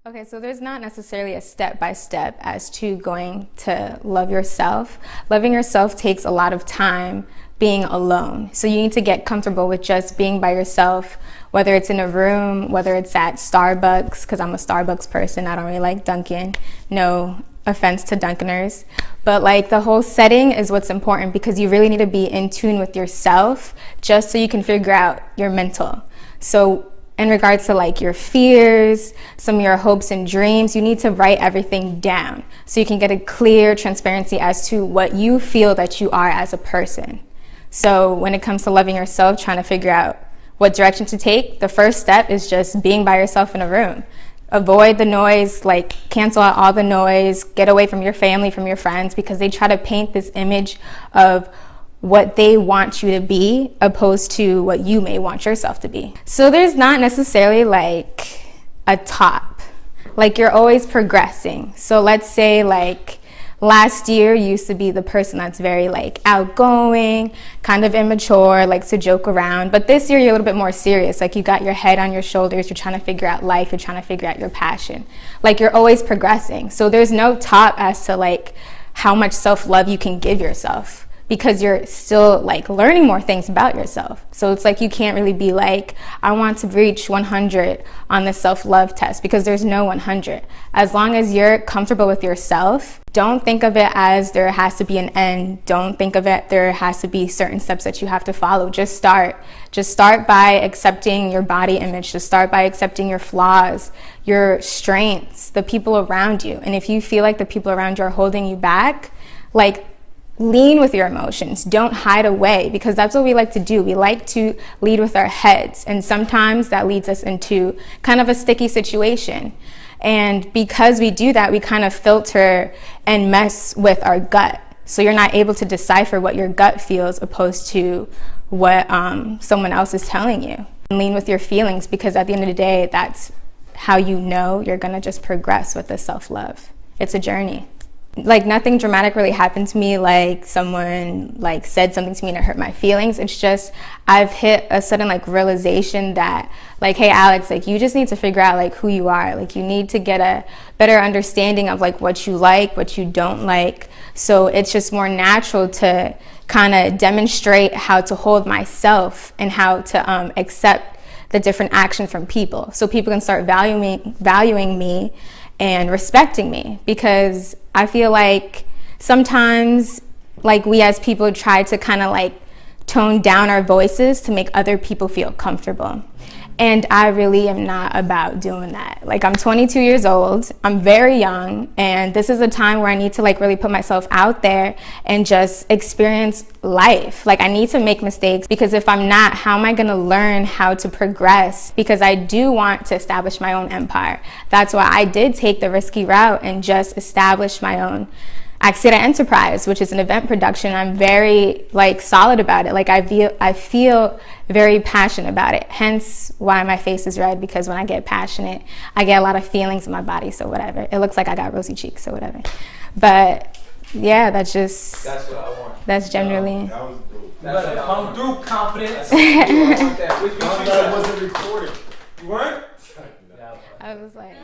Okay, so there's not necessarily a step-by-step as to going to love yourself. Loving yourself takes a lot of time being alone. So you need to get comfortable with just being by yourself, whether it's in a room, whether it's at Starbucks, because I'm a Starbucks person. I don't really like Dunkin'. No offense to Dunkiners. But like the whole setting is what's important, because you really need to be in tune with yourself just so you can figure out your mental. So in regards to like your fears, some of your hopes and dreams, you need to write everything down so you can get a clear transparency as to what you feel that you are as a person. So when it comes to loving yourself, trying to figure out what direction to take, the first step is just being by yourself in a room. Avoid the noise, like cancel out all the noise, get away from your family, from your friends, because they try to paint this image of what they want you to be opposed to what you may want yourself to be. So there's not necessarily like a top, like you're always progressing. So let's say like last year you used to be the person that's very like outgoing, kind of immature, likes to joke around, but this year you're a little bit more serious. Like you got your head on your shoulders, you're trying to figure out life, you're trying to figure out your passion. Like you're always progressing. So there's no top as to like how much self-love you can give yourself, because you're still like learning more things about yourself. So it's like you can't really be like, I want to reach 100 on the self-love test, because there's no 100. As long as you're comfortable with yourself, don't think of it as there has to be an end. Don't think of it there has to be certain steps that you have to follow. Just start. Just start by accepting your body image. Just start by accepting your flaws, your strengths, the people around you. And if you feel like the people around you are holding you back, like lean with your emotions. Don't hide away, because that's what we like to do. We like to lead with our heads, and sometimes that leads us into kind of a sticky situation. And because we do that, we kind of filter and mess with our gut. So you're not able to decipher what your gut feels opposed to what someone else is telling you. And lean with your feelings, because at the end of the day, that's how you know you're gonna just progress with the self-love. It's a journey. Like nothing dramatic really happened to me, like someone like said something to me and it hurt my feelings. It's just I've hit a sudden like realization that like, hey Alex, like you just need to figure out like who you are. Like you need to get a better understanding of like what you like, what you don't like. So it's just more natural to kind of demonstrate how to hold myself and how to accept the different action from people, so people can start valuing me and respecting me. Because I feel like sometimes like we as people try to kind of like tone down our voices to make other people feel comfortable. And I really am not about doing that. Like I'm 22 years old, I'm very young, and this is a time where I need to like really put myself out there and just experience life. Like I need to make mistakes, because if I'm not, how am I gonna learn how to progress? Because I do want to establish my own empire. That's why I did take the risky route and just establish my own Akcire Enterprise, which is an event production. I'm very like solid about it. Like I feel very passionate about it. Hence why my face is red, because when I get passionate, I get a lot of feelings in my body. So whatever. It looks like I got rosy cheeks, so whatever. But yeah, that's what I want. That's generally. That was dope. You better come through, confidence. That wasn't recorded. You weren't? I was like.